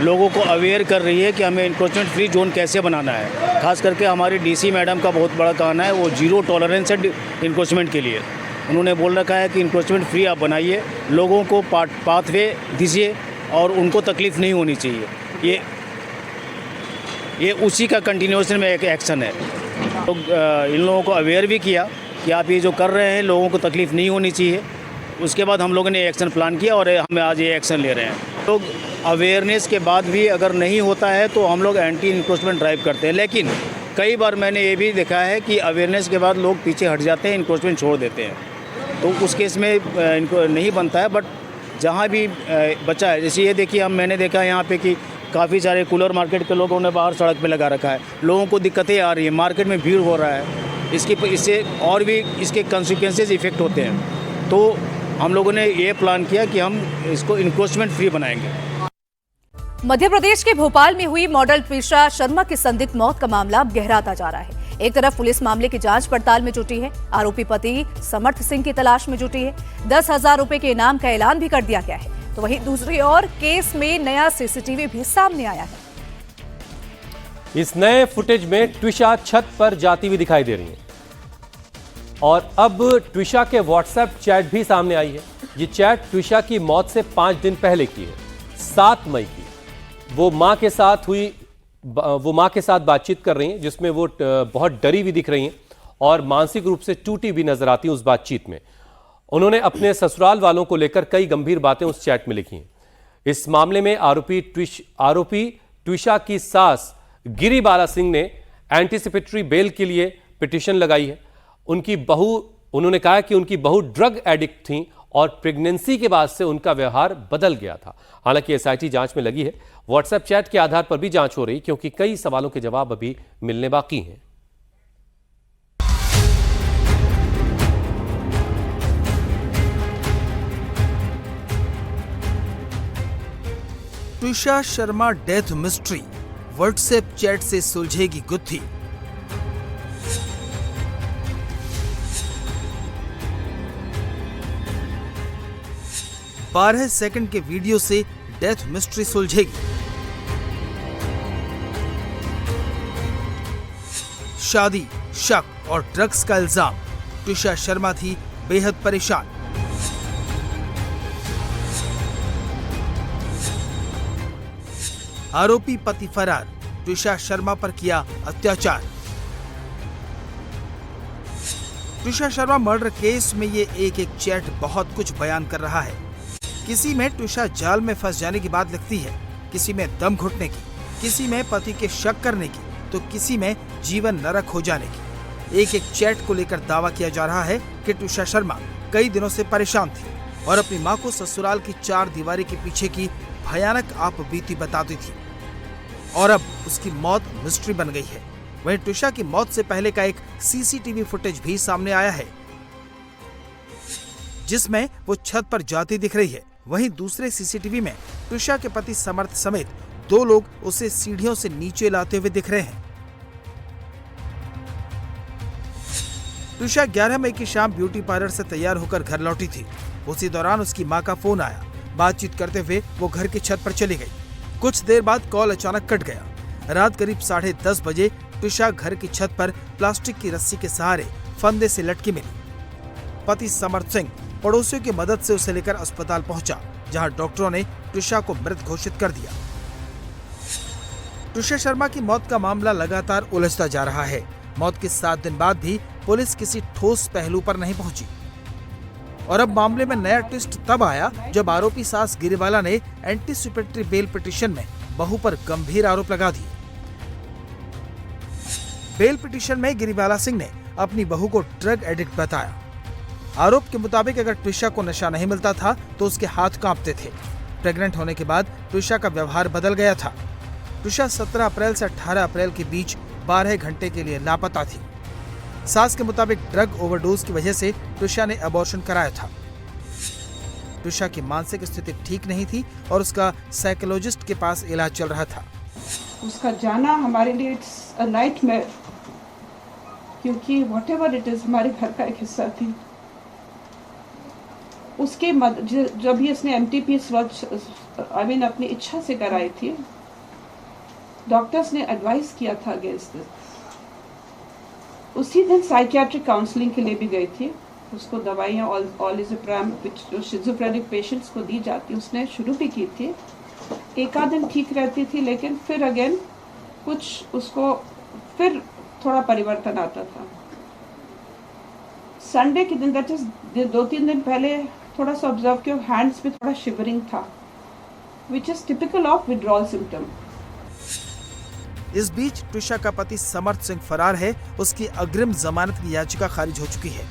लोगों को अवेयर कर रही है कि हमें इंक्रोचमेंट फ्री जोन कैसे बनाना है। खास करके हमारी डीसी मैडम का बहुत बड़ा कहना है, वो जीरो टॉलरेंस है इंक्रोचमेंट के लिए। उन्होंने बोल रखा है कि इंक्रोचमेंट फ्री आप बनाइए, लोगों को पाथवे दीजिए और उनको तकलीफ़ नहीं होनी चाहिए। ये उसी का कंटिन्यूएशन में एक एक्शन है। तो इन लोगों को अवेयर भी किया कि आप ये जो कर रहे हैं लोगों को तकलीफ़ नहीं होनी चाहिए। उसके बाद हम लोगों ने एक्शन प्लान किया और हम आज ये एक्शन ले रहे हैं। तो अवेयरनेस के बाद भी अगर नहीं होता है तो हम लोग एंटी इंक्रोचमेंट ड्राइव करते हैं। लेकिन कई बार मैंने ये भी देखा है कि अवेयरनेस के बाद लोग पीछे हट जाते हैं, इंक्रोचमेंट छोड़ देते हैं। तो उस केस में इनको नहीं बनता है। बट जहाँ भी बचा है, जैसे ये देखिए, मैंने देखा यहाँ पे कि काफ़ी सारे कूलर मार्केट के लोगों ने बाहर सड़क पे लगा रखा है। लोगों को दिक्कतें आ रही है, मार्केट में भीड़ हो रहा है, इससे और भी इसके कंसिक्वेंसेस इफेक्ट होते हैं। तो हम लोगों ने ये प्लान किया कि हम इसको इंक्रोचमेंट फ्री बनाएंगे। मध्य प्रदेश के भोपाल में हुई मॉडल ट्विशा शर्मा की संदिग्ध मौत का मामला अब गहराता जा रहा है। एक तरफ पुलिस मामले की जांच पड़ताल में जुटी है, आरोपी पति समर्थ सिंह की तलाश में जुटी है, 10,000 रुपए के इनाम का ऐलान भी कर दिया गया है। तो वहीं दूसरी ओर केस में नया सीसीटीवी भी सामने आया है। इस नए फुटेज में ट्विशा छत पर जाती हुई दिखाई दे रही है और अब ट्विशा के व्हाट्सएप चैट भी सामने आई है। ये चैट ट्विशा की मौत से 5 दिन पहले की है, 7 मई की। वो मां के साथ बातचीत कर रही हैं, जिसमें वो बहुत डरी हुई दिख रही हैं और मानसिक रूप से टूटी हुई नजर आती हैं। उस बातचीत में उन्होंने अपने ससुराल वालों को लेकर कई गंभीर बातें उस चैट में लिखी हैं। इस मामले में आरोपी ट्विशा की सास गिरिबाला सिंह ने एंटीसिपेटरी बेल के लिए पिटीशन लगाई है। उन्होंने कहा कि उनकी बहू ड्रग एडिक्ट थी और प्रेगनेंसी के बाद से उनका व्यवहार बदल गया था। हालांकि एसआईटी जांच में लगी है। व्हाट्सएप चैट के आधार पर भी जांच हो रही, क्योंकि कई सवालों के जवाब अभी मिलने बाकी हैं। Twisha Sharma death mystery, WhatsApp chat से सुलझेगी गुत्थी। बारह सेकंड के वीडियो से डेथ मिस्ट्री सुलझेगी। शादी, शक और ड्रग्स का इल्जाम, ट्विशा शर्मा थी बेहद परेशान। आरोपी पति फरार, ट्विशा शर्मा पर किया अत्याचार। ट्विशा शर्मा मर्डर केस में ये एक चैट बहुत कुछ बयान कर रहा है। किसी में ट्विशा जाल में फंस जाने की बात लिखती है, किसी में दम घुटने की, किसी में पति के शक करने की, तो किसी में जीवन नरक हो जाने की। एक चैट को लेकर दावा किया जा रहा है कि ट्विशा शर्मा कई दिनों से परेशान थी और अपनी मां को ससुराल की 4 दीवारी के पीछे की भयानक आपबीती बताती थी और अब उसकी मौत मिस्ट्री बन गई है। वहीं ट्विशा की मौत से पहले का एक सीसीटीवी फुटेज भी सामने आया है, जिसमें वो छत पर जाती दिख रही है। वहीं दूसरे सीसीटीवी में ट्विशा के पति समर्थ समेत 2 लोग उसे सीढ़ियों से नीचे लाते हुए दिख रहे हैं। ट्विशा 11 मई की शाम ब्यूटी पार्लर से तैयार होकर घर लौटी थी। उसी दौरान उसकी मां का फोन आया। बातचीत करते हुए वो घर की छत पर चली गई। कुछ देर बाद कॉल अचानक कट गया। रात करीब 10:30 बजे ट्विशा घर की छत पर प्लास्टिक की रस्सी के सहारे फंदे से लटकी मिली। पति समर्थ सिंह पड़ोसियों की मदद से उसे लेकर अस्पताल पहुंचा, जहां डॉक्टरों ने ट्विशा को मृत घोषित कर दिया। ट्विशा शर्मा की मौत का मामला लगातार उलझता जा रहा है। मौत के 7 दिन बाद भी पुलिस किसी ठोस पहलू पर नहीं पहुंची और अब मामले में नया ट्विस्ट तब आया जब आरोपी सास गिरिबाला ने एंटीसिपेटरी बेल पिटीशन में बहू पर गंभीर आरोप लगा दिए। बेल पिटीशन में गिरिबाला सिंह ने अपनी बहू को ड्रग एडिक्ट बताया। आरोप के मुताबिक अगर ट्विशा को नशा नहीं मिलता था तो उसके हाथ कांपते थे। प्रेग्नेंट होने के बाद ट्विशा का व्यवहार बदल गया था। ट्विशा 17 अप्रैल से 18 अप्रैल के बीच 12 घंटे के लिए लापता थी। सास के मुताबिक ड्रग ओवरडोज की वजह से ट्विशा ने अबॉर्शन कराया था। ट्विशा की मानसिक स्थिति ठीक नहीं थी और उसका साइकोलॉजिस्ट के पास इलाज चल रहा था। उसका जाना हमारे लिए इट्स अ नाइटमेयर, क्योंकि व्हाटएवर इट इज हमारे घर का एक हिस्सा थी। उसके जब भी उसने MTPS अपनी इच्छा से कराई थी, डॉक्टर्स ने एडवाइस किया था अगेंस्ट दिस। उसी दिन साइकियाट्रिक काउंसलिंग के लिए भी गई थी। उसको दवाइयाँ ऑलिज़ोप्रैम जो शिज़ोफ्रेनिक पेशेंट्स को दी जाती, उसने शुरू भी की थी। एक आध दिन ठीक रहती थी, लेकिन फिर अगेन कुछ उसको फिर थोड़ा परिवर्तन आता था। संडे के दिन, दैट इज 2-3 दिन पहले, थोड़ा सा ऑब्जर्व किया, हैंड्स पे थोड़ा शिवरिंग था, which is typical of withdrawal symptom. इस बीच ट्विशा का पति समर्थ सिंह फरार है। उसकी अग्रिम जमानत की याचिका खारिज हो चुकी है।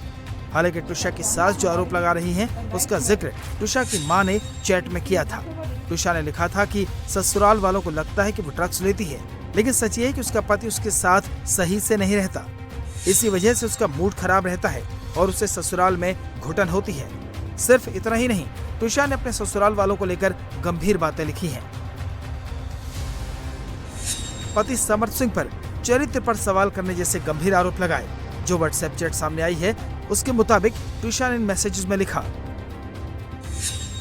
हालांकि ट्विशा की सास जो आरोप लगा रही हैं, उसका जिक्र ट्विशा की मां ने चैट में किया था। ट्विशा ने लिखा था कि ससुराल वालों को लगता है कि वो ड्रग्स लेती है, लेकिन सच ये है कि उसका पति उसके साथ सही से नहीं रहता। इसी वजह से उसका मूड खराब रहता है और उसे ससुराल में घुटन होती है। सिर्फ इतना ही नहीं, ट्विशा ने अपने ससुराल वालों को लेकर गंभीर बातें लिखी हैं। पति समर्थ सिंह पर चरित्र पर सवाल करने जैसे गंभीर आरोप लगाए। जो व्हाट्सएप चैट सामने आई है, उसके मुताबिक ट्विशा ने इन मैसेजेस में लिखा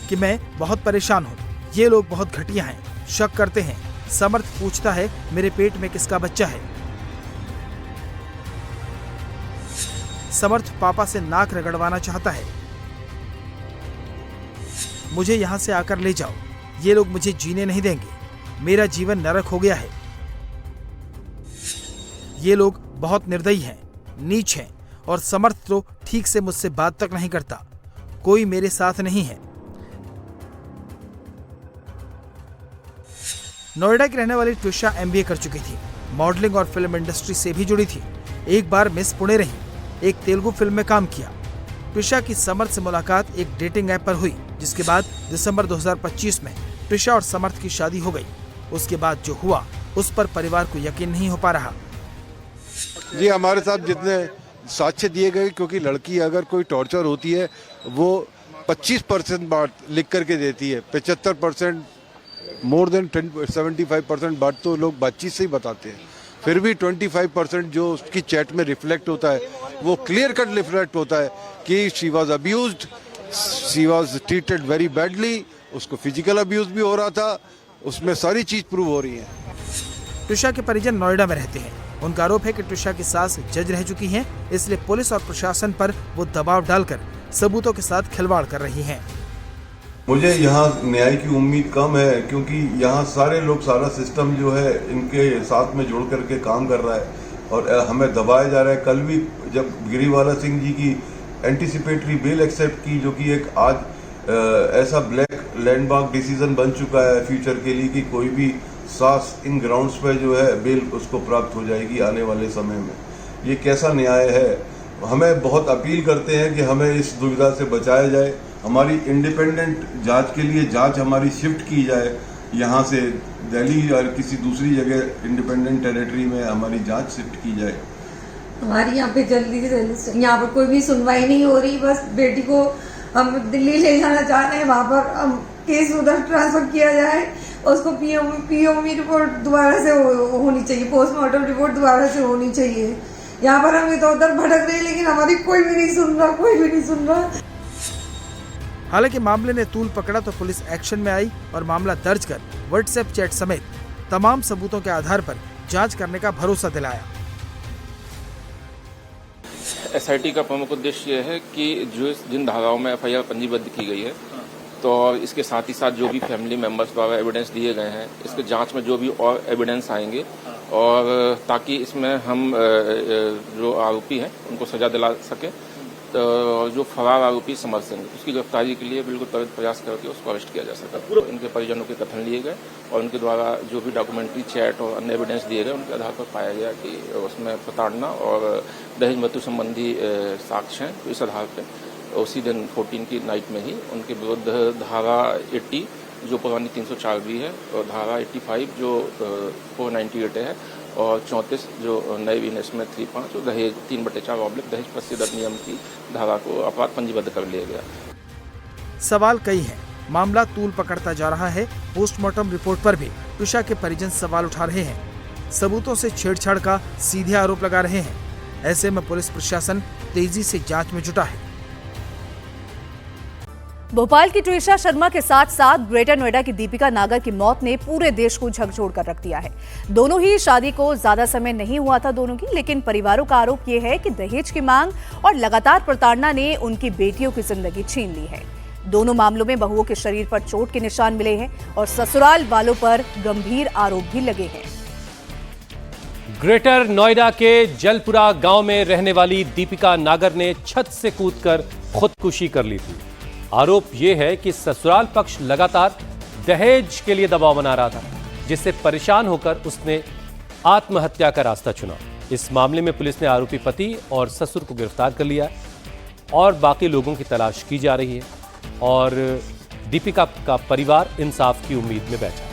कि मैं बहुत परेशान हूँ, ये लोग बहुत घटिया हैं, शक करते हैं। समर्थ पूछता है मेरे पेट में किसका बच्चा है। समर्थ पापा से नाक रगड़वाना चाहता है। मुझे यहाँ से आकर ले जाओ, ये लोग मुझे जीने नहीं देंगे, मेरा जीवन नरक हो गया है। ये लोग बहुत निर्दयी हैं, नीच हैं और समर्थ तो ठीक से मुझसे बात तक नहीं करता, कोई मेरे साथ नहीं है। नोएडा की रहने वाली ट्विशा MBA कर चुकी थी, मॉडलिंग और फिल्म इंडस्ट्री से भी जुड़ी थी। एक बार मिस पुणे रही, एक तेलुगु फिल्म में काम किया। ट्विशा की समर्थ से मुलाकात एक डेटिंग ऐप पर हुई, जिसके बाद दिसंबर 2025 में ट्विशा और समर्थ की शादी हो गई। उसके बाद जो हुआ, उस पर परिवार को यकीन नहीं हो पा रहा। जी, हमारे साथ जितने साक्ष्य दिए गए, क्योंकि लड़की अगर कोई टॉर्चर होती है वो 25% बात लिख करके देती है, 75% मोर देन 75% बात तो लोग बातचीत से ही बताते हैं। फिर भी 25% जो उसकी चैट में रिफ्लेक्ट होता है, वो क्लियर कट रिफ्लेक्ट होता है कि she was abused, she was treated very badly, उसको फिजिकल अब्यूज भी हो रहा था, उसमें सारी चीज प्रूव हो रही है। ट्विशा के परिजन नोएडा में रहते हैं। उनका आरोप है कि ट्विशा की सास जज रह चुकी हैं, इसलिए पुलिस और प्रशासन पर वो दबाव डालकर सबूतों के साथ खिलवाड़ कर रही हैं। मुझे यहाँ न्याय की उम्मीद कम है, क्योंकि यहाँ सारे लोग, सारा सिस्टम जो है इनके साथ में जुड़ करके काम कर रहा है और हमें दबाया जा रहा है। कल भी जब गिरिवाला सिंह जी की एंटीसिपेटरी बेल एक्सेप्ट की, जो कि एक आज ऐसा ब्लैक लैंडमार्क डिसीजन बन चुका है फ्यूचर के लिए कि कोई भी सास इन ग्राउंड्स पे जो है बेल उसको प्राप्त हो जाएगी आने वाले समय में। ये कैसा न्याय है? हमें बहुत अपील करते हैं कि हमें इस दुविधा से बचाया जाए। हमारी इंडिपेंडेंट जांच के लिए जांच हमारी शिफ्ट की जाए, यहाँ से दिल्ली और किसी दूसरी जगह इंडिपेंडेंट टेरिटरी में हमारी जांच शिफ्ट की जाए। हमारी यहाँ पे जल्दी से जल्दी, यहाँ पर कोई भी सुनवाई नहीं हो रही। बस बेटी को हम दिल्ली ले जाना चाहते हैं, वहाँ पर हम केस उधर ट्रांसफर किया जाए, उसको पीओमी रिपोर्ट दोबारा से होनी चाहिए, पोस्टमार्टम रिपोर्ट दोबारा से होनी चाहिए। यहाँ पर हम इधर उधर भटक रहे हैं, लेकिन हमारी कोई भी नहीं सुन रहा, कोई भी नहीं सुन रहा। हालांकि मामले ने तूल पकड़ा तो पुलिस एक्शन में आई और मामला दर्ज कर व्हाट्सएप चैट समेत तमाम सबूतों के आधार पर जांच करने का भरोसा दिलाया। SIT का प्रमुख उद्देश्य यह है कि जो जिन धाराओं में FIR पंजीबद्ध की गई है, तो इसके साथ ही साथ जो भी फैमिली मेंबर्स द्वारा एविडेंस दिए गए हैं, इसके जांच में जो भी और एविडेंस आएंगे, और ताकि इसमें हम जो आरोपी हैं उनको सजा दिला सके। तो जो फरार आरोपी समर्थ सिंह, उसकी गिरफ्तारी के लिए बिल्कुल त्वरित प्रयास करके उसको अरेस्ट किया जा सका। तो इनके परिजनों के कथन लिए गए और उनके द्वारा जो भी डॉक्यूमेंट्री, चैट और अन्य एविडेंस दिए गए, उनके आधार पर पाया गया कि उसमें प्रताड़ना और दहेज मृत्यु संबंधी साक्ष्य हैं। तो इस आधार पर उसी दिन 14 की नाइट में ही उनके विरुद्ध धारा 80 जो पुरानी 304 भी है, और धारा 85 जो 498 है, और 34 जो नए बीएनएस में 35 और दहेज 3/4 दहेज प्रतिशत अधिनियम की धारा को अपराध पंजीबद्ध कर लिया गया। सवाल कई हैं, मामला तूल पकड़ता जा रहा है। पोस्टमार्टम रिपोर्ट पर भी ट्विशा के परिजन सवाल उठा रहे हैं, सबूतों से छेड़छाड़ का सीधे आरोप लगा रहे हैं। ऐसे में पुलिस प्रशासन तेजी से जांच में जुटा है। भोपाल की ट्विशा शर्मा के साथ साथ ग्रेटर नोएडा की दीपिका नागर की मौत ने पूरे देश को झकझोर कर रख दिया है। दोनों ही शादी को ज्यादा समय नहीं हुआ था दोनों की, लेकिन परिवारों का आरोप यह है कि दहेज की मांग और लगातार प्रताड़ना ने उनकी बेटियों की जिंदगी छीन ली है। दोनों मामलों में बहुओं के शरीर पर चोट के निशान मिले हैं और ससुराल वालों पर गंभीर आरोप भी लगे हैं। ग्रेटर नोएडा के जलपुरा गांव में रहने वाली दीपिका नागर ने छत से कूदकर खुदकुशी कर ली थी। आरोप यह है कि ससुराल पक्ष लगातार दहेज के लिए दबाव बना रहा था, जिससे परेशान होकर उसने आत्महत्या का रास्ता चुना। इस मामले में पुलिस ने आरोपी पति और ससुर को गिरफ्तार कर लिया और बाकी लोगों की तलाश की जा रही है और दीपिका का परिवार इंसाफ की उम्मीद में बैठा है।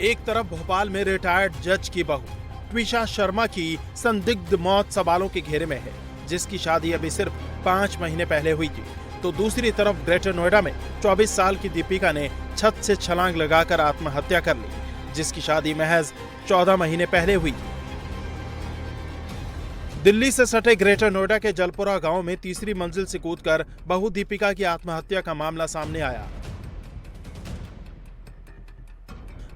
एक तरफ भोपाल में रिटायर्ड जज की बहू ट्विशा शर्मा की संदिग्ध मौत सवालों के घेरे में है, जिसकी शादी अभी सिर्फ 5 महीने पहले हुई थी, तो दूसरी तरफ ग्रेटर नोएडा में 24 साल की दीपिका ने छत से छलांग लगाकर आत्महत्या कर ली, जिसकी शादी महज 14 महीने पहले हुई थी। दिल्ली से सटे ग्रेटर नोएडा के जलपुरा गांव में तीसरी मंजिल से कूदकर बहू दीपिका की आत्महत्या का मामला सामने आया।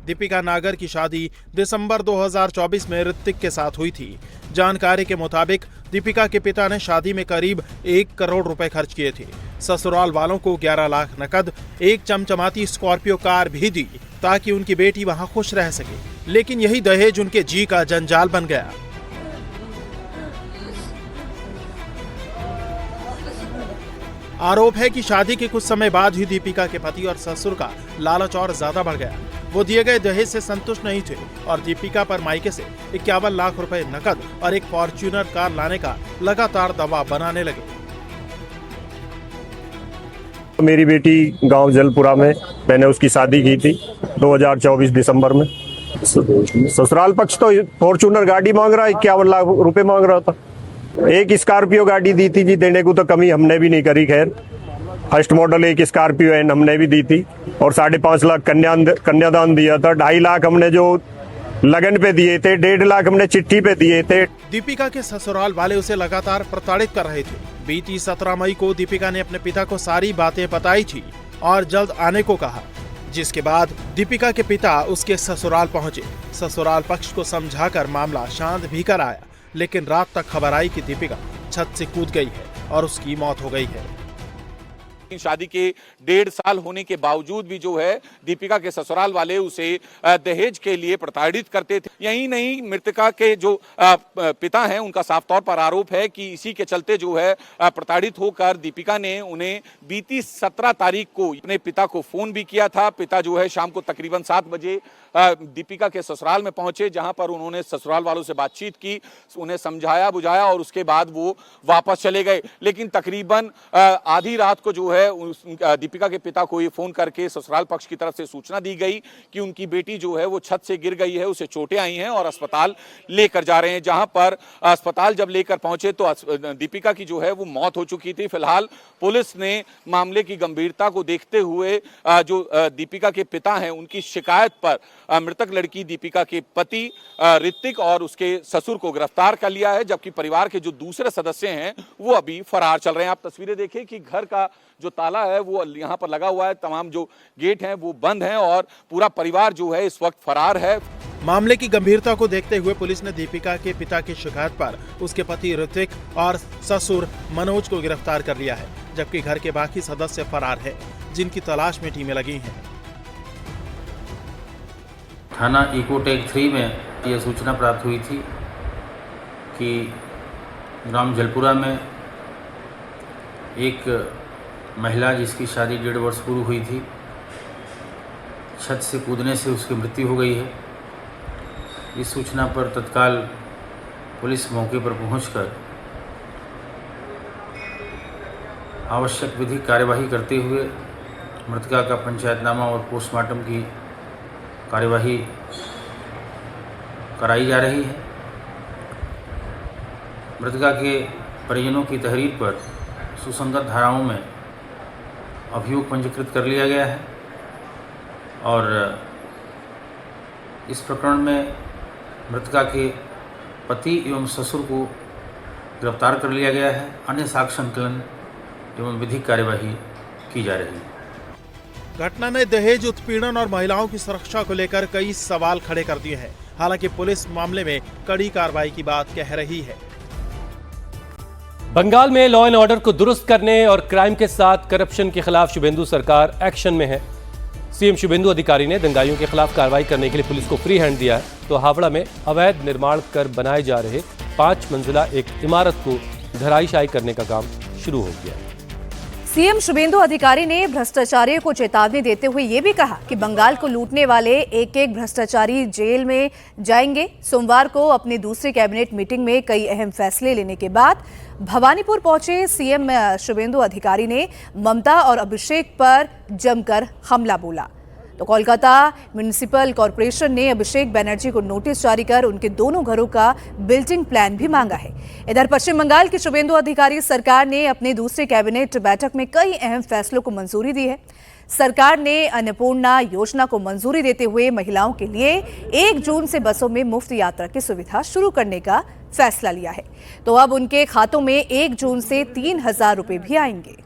दीपिका नागर की शादी दिसंबर 2024 में ऋतिक के साथ हुई थी। जानकारी के मुताबिक दीपिका के पिता ने शादी में करीब 1 करोड़ रुपए खर्च किए थे। ससुराल वालों को 11 लाख नकद, एक चमचमाती स्कॉर्पियो कार भी दी ताकि उनकी बेटी वहां खुश रह सके, लेकिन यही दहेज उनके जी का जंजाल बन गया। आरोप है कि शादी के कुछ समय बाद ही दीपिका के पति और ससुर का लालच और ज्यादा बढ़ गया। वो दिए गए दहेज से संतुष्ट नहीं थे और दीपिका पर मायके से 51 लाख रुपए नकद और एक फॉर्च्यूनर कार लाने का लगातार दबाव बनाने लगे। मेरी बेटी गांव जलपुरा में मैंने उसकी शादी की थी 2024 दिसंबर में। ससुराल पक्ष तो फॉर्च्यूनर गाड़ी मांग रहा है, 51 लाख रुपए मांग रहा था। एक स्कॉर्पियो गाड़ी दी थी जी, देने को तो कमी हमने भी नहीं करी। खैर फर्स्ट मॉडल एक स्कॉर्पियो एन हमने भी दी थी और 5.5 लाख कन्यादान दिया था। 2.5 लाख हमने जो लगन पे दिए थे, 1.5 लाख हमने चिट्ठी पे दिए थे। दीपिका के ससुराल वाले उसे लगातार प्रताड़ित कर रहे थे। बीती 17 मई को दीपिका ने अपने पिता को सारी बातें बताई थी और जल्द आने को कहा, जिसके बाद दीपिका के पिता उसके ससुराल पहुंचे। ससुराल पक्ष को समझाकर मामला शांत भी कराया, लेकिन रात तक खबर आई कि दीपिका छत से कूद गई है और उसकी मौत हो गई है। शादी के 1.5 साल होने के बावजूद भी जो है दीपिका के ससुराल वाले उसे दहेज के लिए प्रताड़ित करते थे। यही नहीं, मृतका के जो पिता हैं उनका साफ तौर पर आरोप है कि इसी के चलते जो है प्रताड़ित होकर दीपिका ने उन्हें बीती 17 तारीख को अपने पिता को फोन भी किया था। पिता जो है शाम को तकरीबन 7 बजे दीपिका के ससुराल में पहुंचे, जहां पर उन्होंने ससुराल वालों से बातचीत की, उन्हें समझाया बुझाया और उसके बाद वो वापस चले गए। लेकिन तकरीबन आधी रात को जो है दीपिका के पिता को ये फोन करके ससुराल पक्ष की तरफ से सूचना दी गई कि उनकी बेटी जो है वो छत से गिर गई है, उसे चोटें आई हैं और अस्पताल लेकर जा रहे हैं। जहां पर अस्पताल जब लेकर पहुंचे तो दीपिका की जो है वो मौत हो चुकी थी। फिलहाल पुलिस ने मामले की गंभीरता को देखते हुए जो दीपिका के पिता हैं उनकी शिकायत पर मृतक लड़की दीपिका के पति ऋतिक और उसके ससुर को गिरफ्तार कर लिया है, जबकि परिवार के जो दूसरे सदस्य हैं वो अभी फरार चल रहे हैं। आप तस्वीरें देखिए कि घर का जो ताला है वो यहाँ पर लगा हुआ है, तमाम जो गेट हैं वो बंद हैं और पूरा परिवार जो है इस वक्त फरार है। मामले की गंभीरता को देखते हुए पुलिस ने दीपिका के पिता की शिकायत पर उसके पति ऋतिक और ससुर मनोज को गिरफ्तार कर लिया है, जबकि घर के बाकी सदस्य फरार हैं, जिनकी तलाश में टीमें लगी हैं। थाना इकोटेक 3 में यह सूचना प्राप्त हुई थी कि ग्राम जलपुरा में एक महिला जिसकी शादी 1.5 वर्ष पूर्व हुई थी, छत से कूदने से उसकी मृत्यु हो गई है। इस सूचना पर तत्काल पुलिस मौके पर पहुंचकर आवश्यक विधिक कार्यवाही करते हुए मृतका का पंचायतनामा और पोस्टमार्टम की कार्यवाही कराई जा रही है। मृतका के परिजनों की तहरीर पर सुसंगत धाराओं में अभियोग पंजीकृत कर लिया गया है और इस प्रकरण में मृतका के पति एवं ससुर को गिरफ्तार कर लिया गया है। अन्य साक्ष्य संकलन एवं विधिक कार्यवाही की जा रही है। घटना ने दहेज उत्पीड़न और महिलाओं की सुरक्षा को लेकर कई सवाल खड़े कर दिए हैं। हालांकि पुलिस मामले में कड़ी कार्रवाई की बात कह रही है। बंगाल में लॉ एंड ऑर्डर को दुरुस्त करने और क्राइम के साथ करप्शन के खिलाफ शुभेंदु सरकार एक्शन में है। सीएम शुभेंदु अधिकारी ने दंगाइयों के खिलाफ कार्रवाई करने के लिए पुलिस को फ्री हैंड दिया है। तो हावड़ा में अवैध निर्माण कर बनाए जा रहे 5 मंजिला एक इमारत को धराशायी करने का काम शुरू हो गया है। सीएम शुभेंदु अधिकारी ने भ्रष्टाचारियों को चेतावनी देते हुए ये भी कहा कि बंगाल को लूटने वाले एक भ्रष्टाचारी जेल में जाएंगे। सोमवार को अपनी दूसरी कैबिनेट मीटिंग में कई अहम फैसले लेने के बाद भवानीपुर पहुंचे सीएम शुभेंदु अधिकारी ने ममता और अभिषेक पर जमकर हमला बोला। तो कोलकाता म्युनिसिपल कॉरपोरेशन ने अभिषेक बनर्जी को नोटिस जारी कर उनके दोनों घरों का बिल्डिंग प्लान भी मांगा है। इधर पश्चिम बंगाल की शुभेंदु अधिकारी सरकार ने अपनी दूसरी कैबिनेट बैठक में कई अहम फैसलों को मंजूरी दी है। सरकार ने अन्नपूर्णा योजना को मंजूरी देते हुए महिलाओं के लिए 1 जून से बसों में मुफ्त यात्रा की सुविधा शुरू करने का फैसला लिया है। तो अब उनके खातों में 1 जून से 3,000 रुपए भी आएंगे।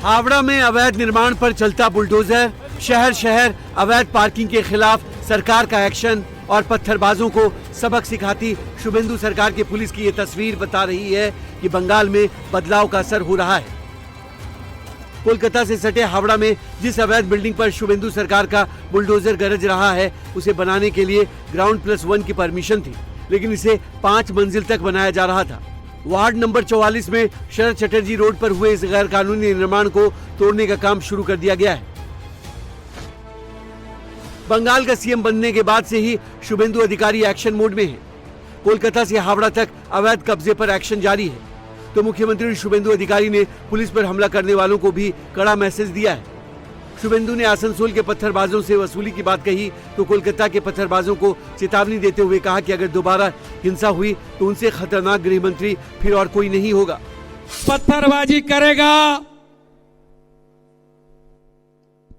हावड़ा में अवैध निर्माण पर चलता बुलडोजर, शहर शहर अवैध पार्किंग के खिलाफ सरकार का एक्शन और पत्थरबाजों को सबक सिखाती शुभेंदु सरकार की पुलिस की ये तस्वीर बता रही है कि बंगाल में बदलाव का असर हो रहा है। कोलकाता से सटे हावड़ा में जिस अवैध बिल्डिंग पर शुभेंदु सरकार का बुलडोजर गरज रहा है, उसे बनाने के लिए ग्राउंड+1 की परमिशन थी, लेकिन इसे 5 मंजिल तक बनाया जा रहा था। वार्ड नंबर 44 में शरद चटर्जी रोड पर हुए इस गैर कानूनी निर्माण को तोड़ने का काम शुरू कर दिया गया है। बंगाल का सीएम बनने के बाद से ही शुभेंदु अधिकारी एक्शन मोड में है। कोलकाता से हावड़ा तक अवैध कब्जे पर एक्शन जारी है। तो मुख्यमंत्री शुभेंदु अधिकारी ने पुलिस पर हमला करने वालों को भी कड़ा मैसेज दिया है। शुभेंदु ने आसनसोल के पत्थरबाजों से वसूली की बात कही तो कोलकाता के पत्थरबाजों को चेतावनी देते हुए कहा कि अगर दोबारा हिंसा हुई तो उनसे खतरनाक गृह मंत्री फिर और कोई नहीं होगा। पत्थरबाजी करेगा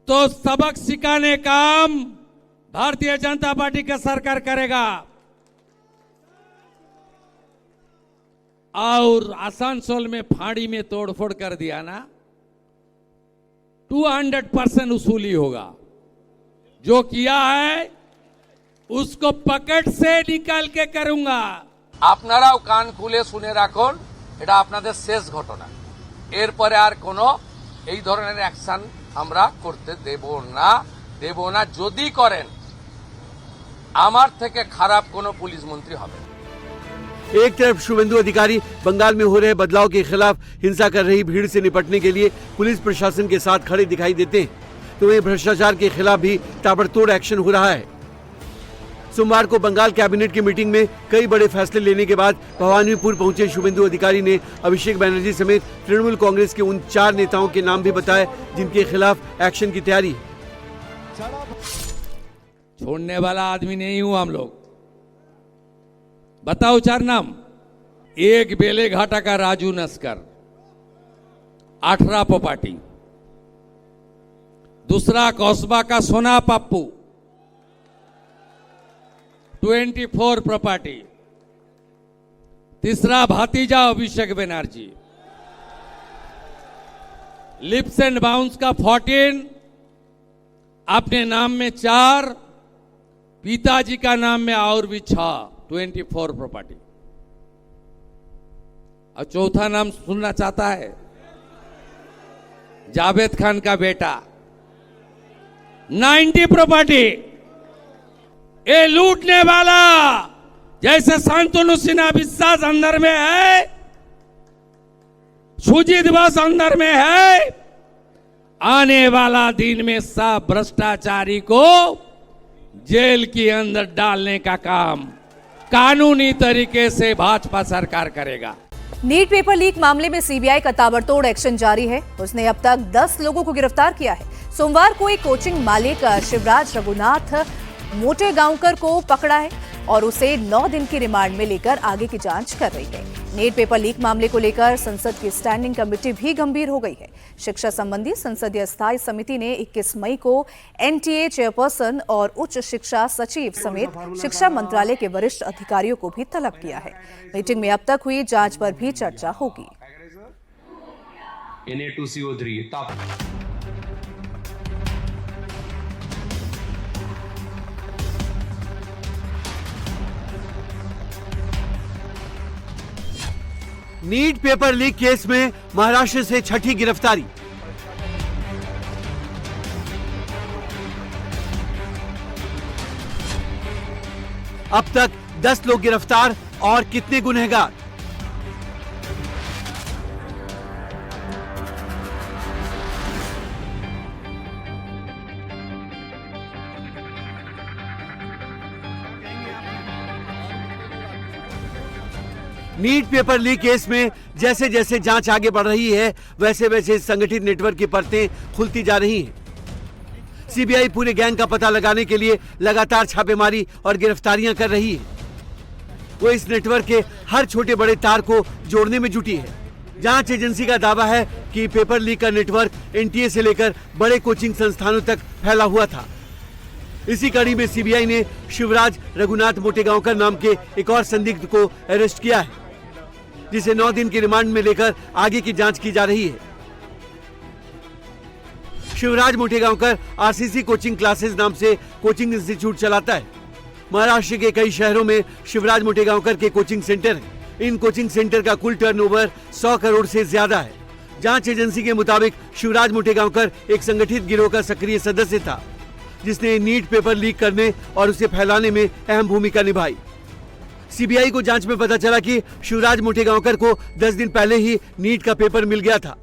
तो सबक सिखाने काम भारतीय जनता पार्टी का सरकार करेगा। और आसनसोल में फाड़ी में तोड़फोड़ कर दिया ना, 200% वसूली होगा। जो किया है उसको पकड़ से निकाल के करूंगा। আপনারাও কান খুলে শুনে রাখুন, এটা আপনাদের শেষ ঘটনা। এরপরে আর কোনো এই ধরনের অ্যাকশন আমরা করতে দেব না। যদি করেন আমার থেকে খারাপ কোনো পুলিশ মন্ত্রী হবে। एक तरफ शुभेंदु अधिकारी बंगाल में हो रहे बदलाव के खिलाफ हिंसा कर रही भीड़ से निपटने के लिए पुलिस प्रशासन के साथ खड़े दिखाई देते हैं, तो वहीं भ्रष्टाचार के खिलाफ भी ताबड़तोड़ एक्शन हो रहा है। सोमवार को बंगाल कैबिनेट की मीटिंग में कई बड़े फैसले लेने के बाद भवानीपुर पहुंचे शुभेंदु अधिकारी ने अभिषेक बनर्जी समेत तृणमूल कांग्रेस के उन 4 नेताओं के नाम भी बताए जिनके खिलाफ एक्शन की तैयारी है। छोड़ने वाला आदमी नहीं हूं हम लोग। बताओ 4 नाम। एक बेलेघाटा का राजू नस्कर, 18 प्रॉपर्टी। दूसरा कौसबा का सोना पप्पू, 24 प्रॉपर्टी। तीसरा भतीजा Abhishek Banerjee, lips and bounce का 14, अपने नाम में 4, पिताजी का नाम में और भी 6, 24 प्रॉपर्टी। और चौथा नाम सुनना चाहता है? जावेद खान का बेटा, 90 प्रॉपर्टी। ये लूटने वाला जैसे शांतनु सिन्हा विश्वास अंदर में है, सुजीत बोस अंदर में है, आने वाला दिन में सब भ्रष्टाचारी को जेल के अंदर डालने का काम कानूनी तरीके से भाजपा सरकार करेगा। नीट पेपर लीक मामले में सीबीआई का ताबड़तोड़ एक्शन जारी है। उसने अब तक 10 लोगों को गिरफ्तार किया है। सोमवार को एक कोचिंग मालिक शिवराज रघुनाथ मोटेगांवकर को पकड़ा है और उसे 9 दिन की रिमांड में लेकर आगे की जांच कर रही है। नीट पेपर लीक मामले को लेकर संसद की स्टैंडिंग कमेटी भी गंभीर हो गई है। शिक्षा संबंधी संसदीय स्थायी समिति ने 21 मई को एनटीए चेयरपर्सन और उच्च शिक्षा सचिव समेत शिक्षा मंत्रालय के वरिष्ठ अधिकारियों को भी तलब किया है। मीटिंग में अब तक हुई जांच पर भी चर्चा होगी। नीट पेपर लीक केस में महाराष्ट्र से छठी गिरफ्तारी। अब तक 10 लोग गिरफ्तार और कितने गुनहगार? नीट पेपर लीक केस में जैसे जैसे जांच आगे बढ़ रही है, वैसे वैसे संगठित नेटवर्क की परतें खुलती जा रही हैं। सीबीआई पूरे गैंग का पता लगाने के लिए लगातार छापेमारी और गिरफ्तारियां कर रही है। वो इस नेटवर्क के हर छोटे बड़े तार को जोड़ने में जुटी है। जांच एजेंसी का दावा है कि पेपर लीक का नेटवर्क एनटीए से लेकर बड़े कोचिंग संस्थानों तक फैला हुआ था। इसी कड़ी में सीबीआई ने शिवराज रघुनाथ मोटेगांवकर नाम के एक और संदिग्ध को अरेस्ट किया है, जिसे 9 दिन की रिमांड में लेकर आगे की जांच की जा रही है। Shivraj Motegaonkar RCC coaching classes नाम से कोचिंग इंस्टीट्यूट चलाता है। महाराष्ट्र के कई शहरों में शिवराज मोटेगांवकर के कोचिंग सेंटर हैं। इन कोचिंग सेंटर का कुल टर्नओवर 100 करोड़ से ज्यादा है। जांच एजेंसी के मुताबिक शिवराज मोटेगांवकर एक संगठित गिरोह का सक्रिय सदस्य था, जिसने नीट पेपर लीक करने और उसे फैलाने में अहम भूमिका निभाई। सीबीआई को जांच में पता चला कि शिवराज मोटेगांवकर को 10 दिन पहले ही नीट का पेपर मिल गया था।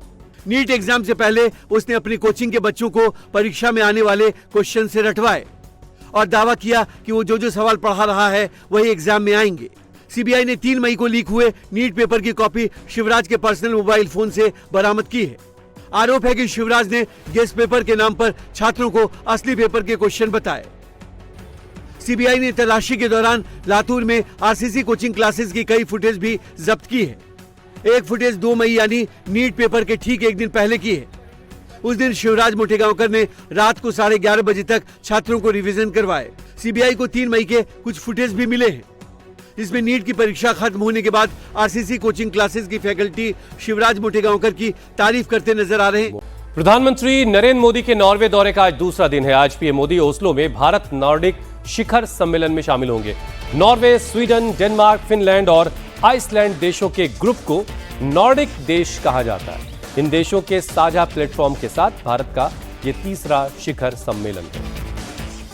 नीट एग्जाम से पहले उसने अपनी कोचिंग के बच्चों को परीक्षा में आने वाले क्वेश्चन से रटवाए और दावा किया कि वो जो सवाल पढ़ा रहा है वही एग्जाम में आएंगे। सीबीआई ने 3 मई को लीक हुए नीट पेपर की कॉपी शिवराज के पर्सनल मोबाइल फोन से बरामद की है। आरोप है कि शिवराज ने गेस्ट पेपर के नाम पर छात्रों को असली पेपर के क्वेश्चन बताए। सीबीआई ने तलाशी के दौरान लातूर में आरसीसी कोचिंग क्लासेस की कई फुटेज भी जब्त की है। एक फुटेज 2 मई यानी नीट पेपर के ठीक एक दिन पहले की है। उस दिन शिवराज मोटेगांवकर ने रात को 11:30 बजे तक छात्रों को रिवीजन करवाए। सीबीआई को 3 मई के कुछ फुटेज भी मिले हैं, जिसमें नीट की परीक्षा खत्म होने के बाद आरसीसी कोचिंग क्लासेस की फैकल्टी शिवराज मोटेगांवकर की तारीफ करते नजर आ रहे हैं। प्रधानमंत्री नरेंद्र मोदी के नॉर्वे दौरे का आज दूसरा दिन है। आज पीएम मोदी ओस्लो में भारत नॉर्डिक शिखर सम्मेलन में शामिल होंगे। नॉर्वे, स्वीडन, डेनमार्क, फिनलैंड और आइसलैंड देशों के ग्रुप को नॉर्डिक देश कहा जाता है। इन देशों के साझा प्लेटफॉर्म के साथ भारत का ये तीसरा शिखर सम्मेलन है।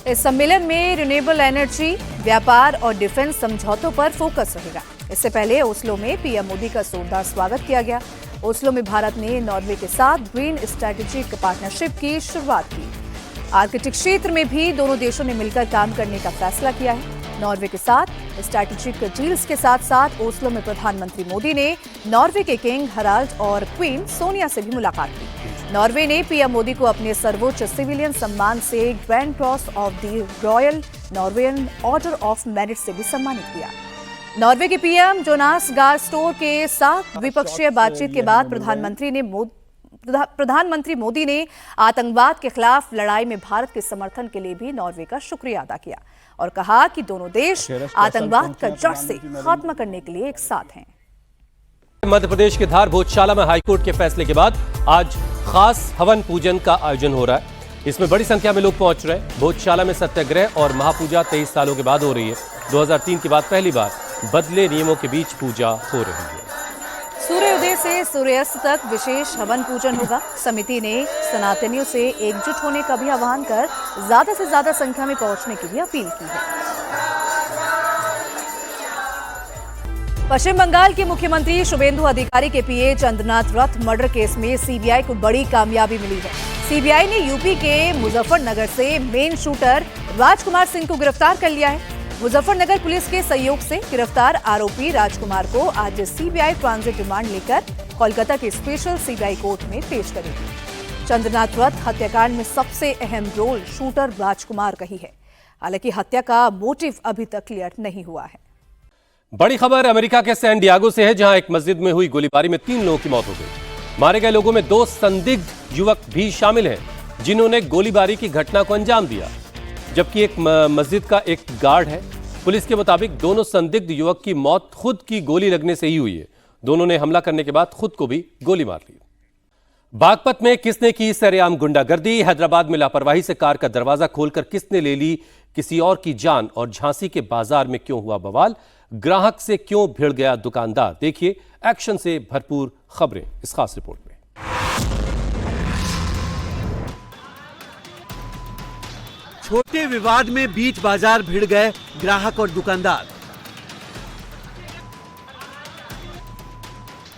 इस सम्मेलन में रिन्यूएबल एनर्जी, व्यापार और डिफेंस समझौतों पर फोकस रहेगा। इससे पहले ओस्लो में पीएम मोदी का जोरदार स्वागत किया गया। ओस्लो में भारत ने नॉर्वे के साथ ग्रीन स्ट्रेटेजिक पार्टनरशिप की शुरुआत की। आर्कटिक क्षेत्र में भी दोनों देशों ने मिलकर काम करने का फैसला किया है। नॉर्वे के साथ स्ट्रैटेजिक डील्स के साथ साथ ओस्लो में प्रधानमंत्री मोदी ने नॉर्वे के किंग हराल्ड और क्वीन सोनिया से भी मुलाकात की। नॉर्वे ने पीएम मोदी को अपने सर्वोच्च सिविलियन सम्मान से grand cross of the royal Norwegian order of merit से भी सम्मानित किया। नॉर्वे के पीएम जोनास गार स्टोर के साथ द्विपक्षीय बातचीत के बाद प्रधानमंत्री मोदी ने आतंकवाद के खिलाफ लड़ाई में भारत के समर्थन के लिए भी नॉर्वे का शुक्रिया अदा किया और कहा कि दोनों देश आतंकवाद का जड़ से खात्मा करने के लिए एक साथ हैं। मध्य प्रदेश के धार भोजशाला में हाईकोर्ट के फैसले के बाद आज खास हवन पूजन का आयोजन हो रहा है। इसमें बड़ी संख्या में लोग पहुंच रहे हैं। भोजशाला में सत्याग्रह और महापूजा 23 सालों के बाद हो रही है। 2003 के बाद पहली बार बदले नियमों के बीच पूजा हो रही है। सूर्योदय से सूर्यास्त तक विशेष हवन पूजन होगा। समिति ने सनातनियों से एकजुट होने का भी आह्वान कर ज्यादा से ज्यादा संख्या में पहुंचने की भी अपील की है। पश्चिम बंगाल के मुख्यमंत्री शुभेंदु अधिकारी के पीए चंद्रनाथ रथ मर्डर केस में सीबीआई को बड़ी कामयाबी मिली है। सीबीआई ने यूपी के मुजफ्फरनगर से मेन शूटर राजकुमार सिंह को गिरफ्तार कर लिया है। मुजफ्फरनगर पुलिस के सहयोग से गिरफ्तार आरोपी राजकुमार को आज सीबीआई ट्रांजिट रिमांड लेकर कोलकाता की स्पेशल सीबीआई कोर्ट में पेश करेगी। चंद्रनाथ वध हत्याकांड में सबसे अहम रोल शूटर राजकुमार का ही है। हालांकि हत्या का मोटिव अभी तक क्लियर नहीं हुआ है। बड़ी खबर अमेरिका के सैन डियागो से है, जहां एक मस्जिद में हुई गोलीबारी में 3 लोगों की मौत हो गई। मारे गए लोगों में 2 संदिग्ध युवक भी शामिल हैं, जिन्होंने गोलीबारी की घटना को अंजाम दिया, जबकि एक मस्जिद का एक गार्ड है। पुलिस के मुताबिक दोनों संदिग्ध युवक की मौत खुद की गोली लगने से ही हुई है। दोनों ने हमला करने के बाद खुद को भी गोली मार ली। बागपत में किसने की सरेआम गुंडागर्दी, हैदराबाद में लापरवाही से कार का दरवाजा खोलकर किसने ले ली किसी और की जान, और झांसी के बाजार में क्यों हुआ बवाल, ग्राहक से क्यों भिड़ गया दुकानदार। देखिए एक्शन से भरपूर खबरें इस खास रिपोर्ट में। छोटे विवाद में बीच बाजार भिड़ गए ग्राहक और दुकानदार।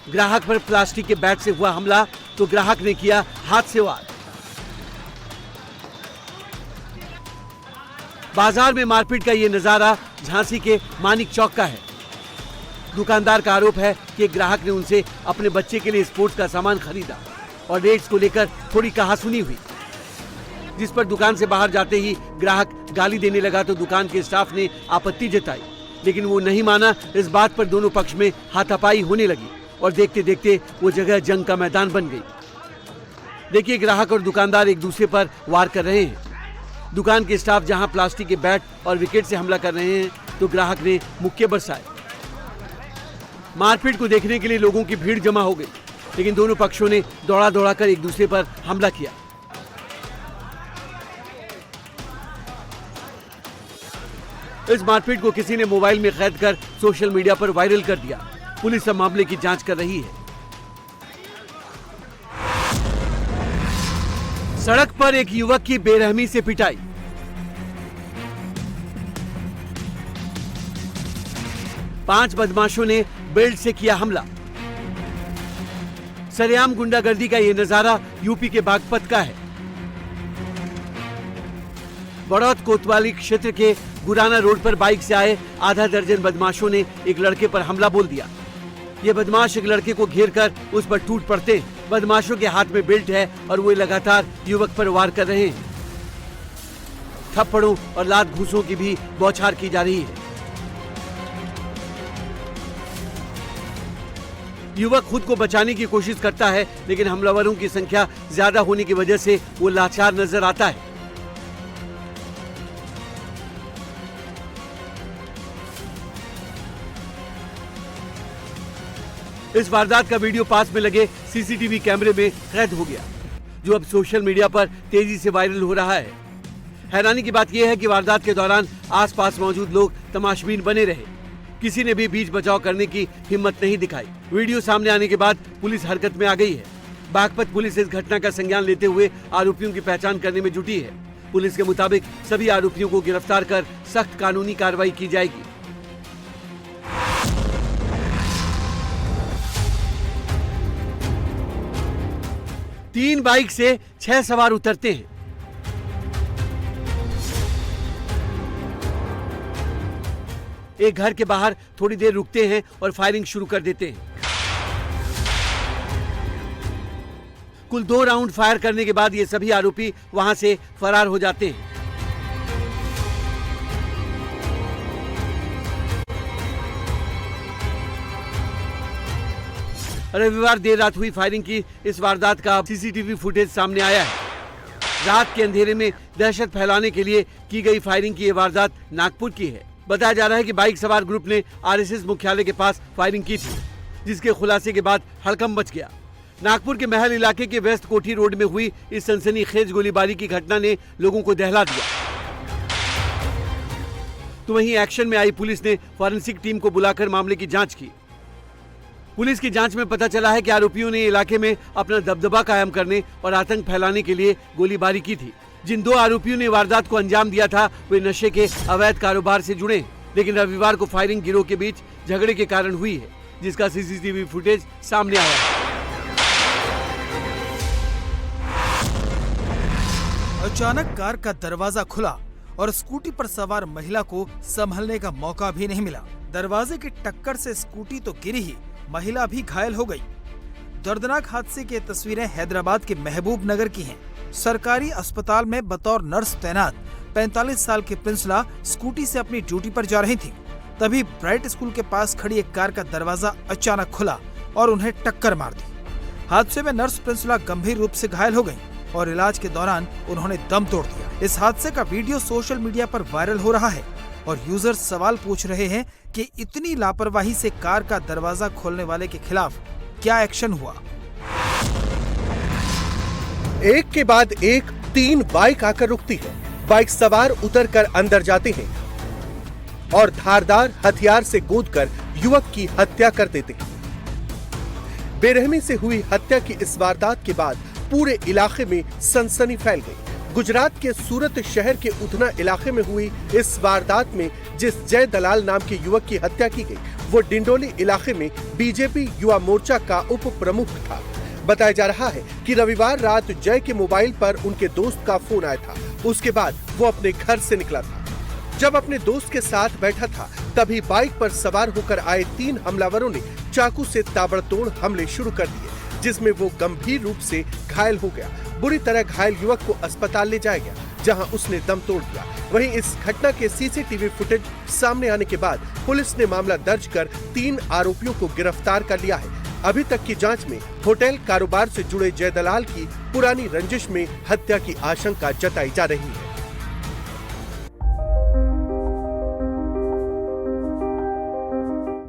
ग्राहक पर प्लास्टिक के बैट से हुआ हमला तो ग्राहक ने किया हाथ से वार। बाजार में मारपीट का यह नजारा झांसी के मानिक चौक का है। दुकानदार का आरोप है कि ग्राहक ने उनसे अपने बच्चे के लिए स्पोर्ट्स का सामान खरीदा और रेट्स को लेकर थोड़ी कहासुनी हुई, जिस पर दुकान से बाहर जाते ही ग्राहक गाली देने लगा तो दुकान के स्टाफ ने आपत्ति जताई, लेकिन वो नहीं माना। इस बात पर दोनों पक्ष में हाथापाई होने लगी और देखते देखते वो जगह जंग का मैदान बन गई। देखिए ग्राहक और दुकानदार एक दूसरे पर वार कर रहे हैं। दुकान के स्टाफ जहां प्लास्टिक के बैट और विकेट से हमला कर रहे हैं तो ग्राहक ने मुक्के बरसाए। मारपीट को देखने के लिए लोगों की भीड़ जमा हो गई, लेकिन दोनों पक्षों ने दौड़ा दौड़ा कर एक दूसरे पर हमला किया। इस मारपीट को किसी ने मोबाइल में कैद कर सोशल मीडिया पर वायरल कर दिया। पुलिस अब मामले की जांच कर रही है। सड़क पर एक युवक की बेरहमी से पिटाई। पांच बदमाशों ने बेल्ट से किया हमला। सरेआम गुंडागर्दी का यह नजारा यूपी के बागपत का है। बड़ौत कोतवाली क्षेत्र के गुराना रोड पर बाइक से आए आधा दर्जन बदमाशों ने एक लड़के पर हमला बोल दिया। ये बदमाश एक लड़के को घेर कर उस पर टूट पड़ते हैं। बदमाशों के हाथ में बेल्ट है और वो लगातार युवक पर वार कर रहे हैं। थप्पड़ों और लात घूंसों की भी बौछार की जा रही है। युवक खुद को बचाने की कोशिश करता है, लेकिन हमलावरों की संख्या ज्यादा होने की वजह से वो लाचार नजर आता है। इस वारदात का वीडियो पास में लगे सीसीटीवी कैमरे में कैद हो गया, जो अब सोशल मीडिया पर तेजी से वायरल हो रहा है। हैरानी की बात यह है कि वारदात के दौरान आसपास मौजूद लोग तमाशबीन बने रहे। किसी ने भी बीच बचाव करने की हिम्मत नहीं दिखाई। वीडियो सामने आने के बाद पुलिस हरकत में आ गई है। बागपत पुलिस इस घटना का संज्ञान लेते हुए आरोपियों की पहचान करने में जुटी है। पुलिस के मुताबिक सभी आरोपियों को गिरफ्तार कर सख्त कानूनी कार्रवाई की जाएगी। तीन बाइक से 6 सवार उतरते हैं। एक घर के बाहर थोड़ी देर रुकते हैं और फायरिंग शुरू कर देते हैं। कुल 2 राउंड फायर करने के बाद ये सभी आरोपी वहां से फरार हो जाते हैं। रविवार देर रात हुई फायरिंग की इस वारदात का सीसीटीवी फुटेज सामने आया है। रात के अंधेरे में दहशत फैलाने के लिए की गई फायरिंग की ये वारदात नागपुर की है। बताया जा रहा है कि बाइक सवार ग्रुप ने आरएसएस मुख्यालय के पास फायरिंग की थी, जिसके खुलासे के बाद हड़कंप मच गया। नागपुर के महल इलाके के वेस्ट कोठी रोड में हुई इस सनसनीखेज गोलीबारी की घटना ने लोगों को दहला दिया। तो वहीं एक्शन में आई पुलिस ने फॉरेंसिक टीम को बुलाकर मामले की जांच की। पुलिस की जांच में पता चला है कि आरोपियों ने इलाके में अपना दबदबा कायम करने और आतंक फैलाने के लिए गोलीबारी की थी। जिन 2 आरोपियों ने वारदात को अंजाम दिया था वे नशे के अवैध कारोबार से जुड़े, लेकिन रविवार को फायरिंग गिरोह के बीच झगड़े के कारण हुई है, जिसका सीसीटीवी फुटेज सामने आया है। अचानक कार का दरवाजा खुला और स्कूटी पर सवार महिला को संभलने का मौका भी नहीं मिला। दरवाजे की टक्कर से स्कूटी तो गिरी ही, महिला भी घायल हो गई। दर्दनाक हादसे की तस्वीरें हैदराबाद के महबूब नगर की हैं। सरकारी अस्पताल में बतौर नर्स तैनात 45 साल की प्रिंसला स्कूटी से अपनी ड्यूटी पर जा रही थी। तभी ब्राइट स्कूल के पास खड़ी एक कार का दरवाजा अचानक खुला और उन्हें टक्कर मार दी। हादसे में नर्स प्रिंसला गंभीर रूप से घायल हो गयी और इलाज के दौरान उन्होंने दम तोड़ दिया। इस हादसे का वीडियो सोशल मीडिया पर वायरल हो रहा है और यूजर्स सवाल पूछ रहे हैं कि इतनी लापरवाही से कार का दरवाजा खोलने वाले के खिलाफ क्या एक्शन हुआ। एक के बाद एक 3 बाइक आकर रुकती है। बाइक सवार उतरकर अंदर जाते हैं और धारदार हथियार से गोदकर युवक की हत्या कर देते हैं। बेरहमी से हुई हत्या की इस वारदात के बाद पूरे इलाके में सनसनी फैल गई। गुजरात के सूरत शहर के उधना इलाके में हुई इस वारदात में जिस जय दलाल नाम के युवक की हत्या की गई, वो डिंडोली इलाके में बीजेपी युवा मोर्चा का उप प्रमुख था। बताया जा रहा है कि रविवार रात जय के मोबाइल पर उनके दोस्त का फोन आया था। उसके बाद वो अपने घर से निकला था। जब अपने दोस्त के साथ बैठा था तभी बाइक पर सवार होकर आए 3 हमलावरों ने चाकू से ताबड़तोड़ हमले शुरू कर दिए, जिसमें वो गंभीर रूप से घायल हो गया। बुरी तरह घायल युवक को अस्पताल ले जाया गया, जहां उसने दम तोड़ दिया। वहीं इस घटना के सीसीटीवी फुटेज सामने आने के बाद पुलिस ने मामला दर्ज कर 3 आरोपियों को गिरफ्तार कर लिया है। अभी तक की जांच में होटल कारोबार से जुड़े जय दलाल की पुरानी रंजिश में हत्या की आशंका जताई जा रही है।